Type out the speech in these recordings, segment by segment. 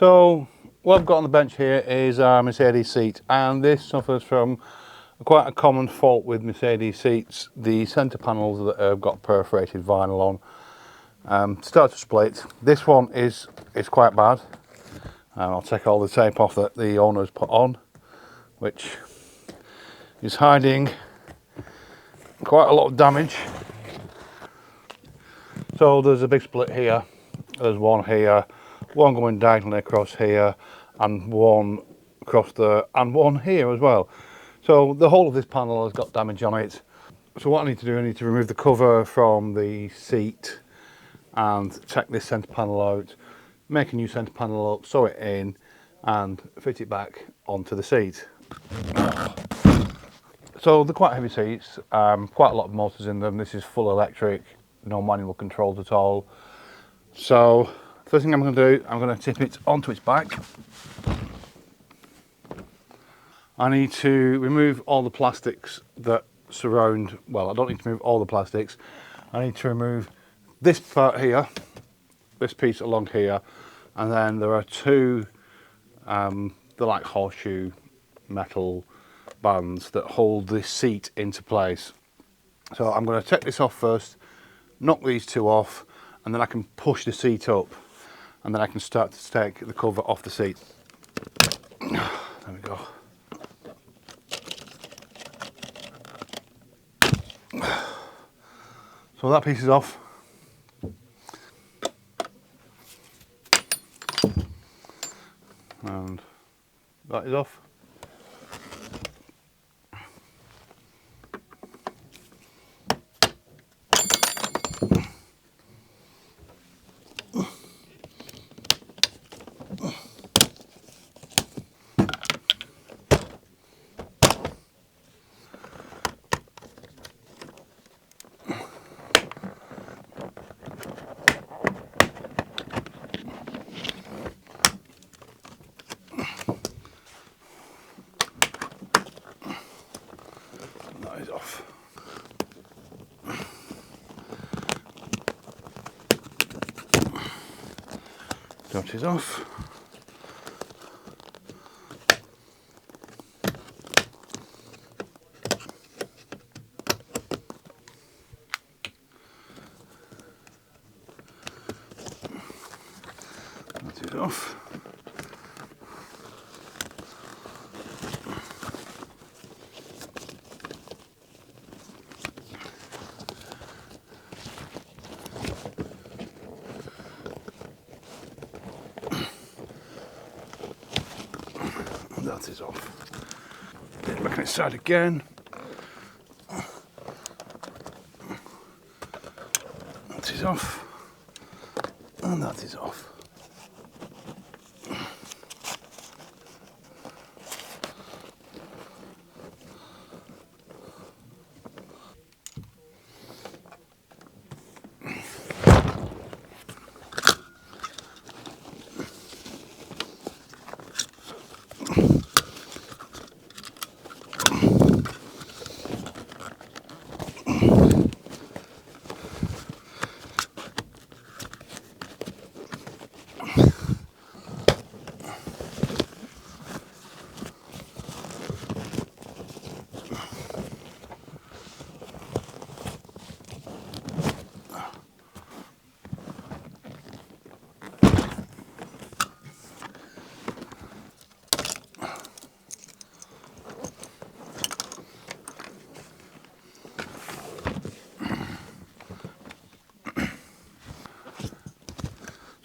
So what I've got on the bench here is a Mercedes seat, and this suffers from quite a common fault with Mercedes seats. The centre panels that have got perforated vinyl on start to split. This one is quite bad. I'll take all the tape off that the owners put on, which is hiding quite a lot of damage. So there's a big split here, there's one here, one going diagonally across here, and one across there, and one here as well. So the whole of this panel has got damage on it. So what I need to do, I need to remove the cover from the seat and check this centre panel out, make a new centre panel up, sew it in and fit it back onto the seat. So they're quite heavy seats, quite a lot of motors in them. This is full electric, no manual controls at all. So first thing I'm going to do, I'm going to tip it onto its back. I need to remove all the plastics that surround, well, I don't need to remove all the plastics. I need to remove this part here, this piece along here, and then there are two, they're like horseshoe metal bands that hold this seat into place. So I'm going to take this off first, knock these two off, and then I can push the seat up, and then I can start to take the cover off the seat. There we go. So that piece is off. And that is off. That is off. That is off. That is off. That is off. Take it back inside again. That is off. And that is off.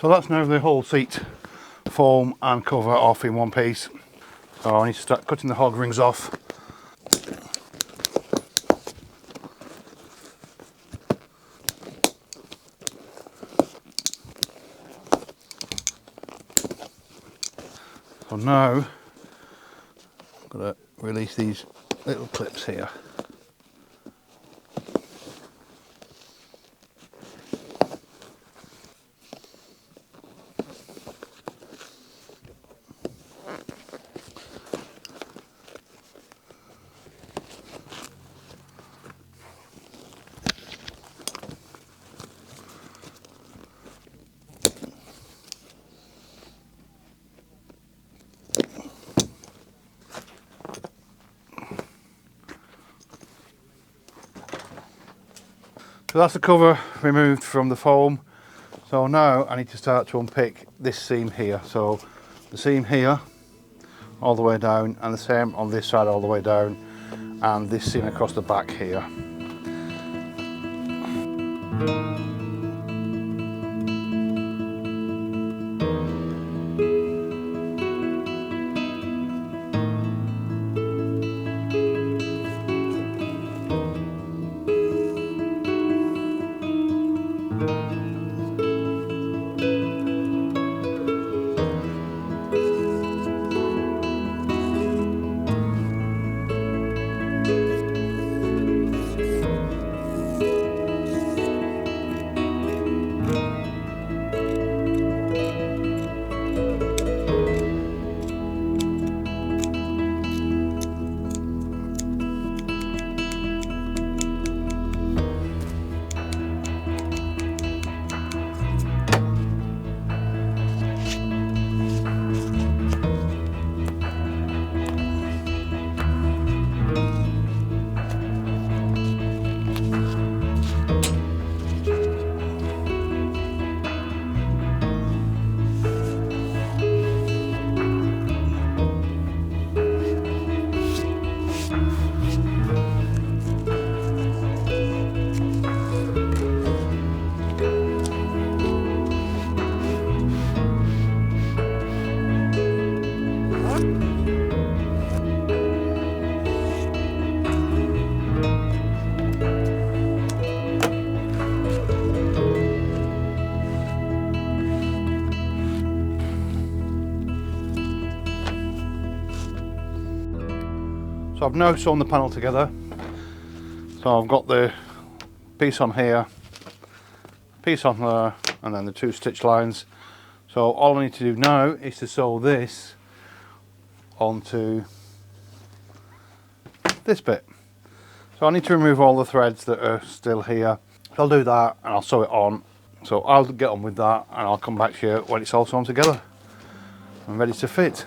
So that's now the whole seat foam and cover off in one piece. So I need to start cutting the hog rings off. So now I'm going to release these little clips here. So that's the cover removed from the foam. So now I need to start to unpick this seam here. So the seam here all the way down, and the same on this side all the way down, and this seam across the back here. So I've now sewn the panel together. So I've got the piece on here, piece on there, and then the 2 stitch lines. So all I need to do now is to sew this onto this bit. So I need to remove all the threads that are still here. So I'll do that and I'll sew it on. So I'll get on with that and I'll come back to you when it's all sewn together and ready to fit.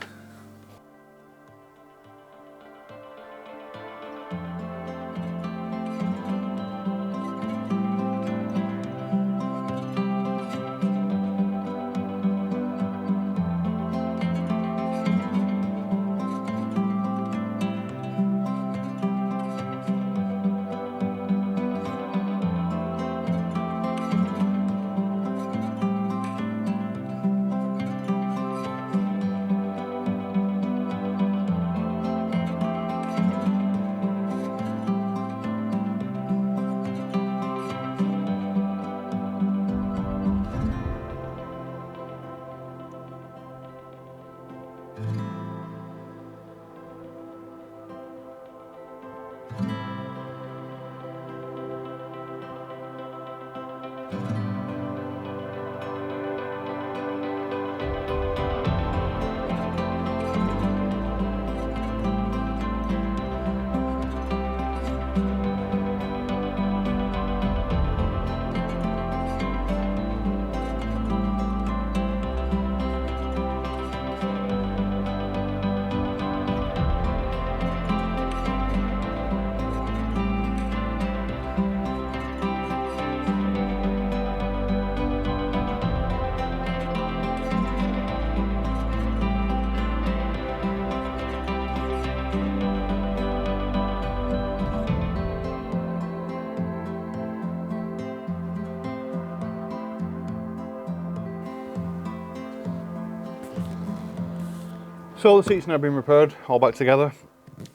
So the seat's now been repaired, all back together.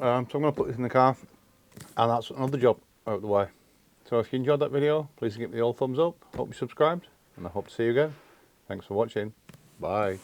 So I'm going to put this in the car, and that's another job out of the way. So if you enjoyed that video, please give me the old thumbs up. Hope you subscribed, and I hope to see you again. Thanks for watching. Bye.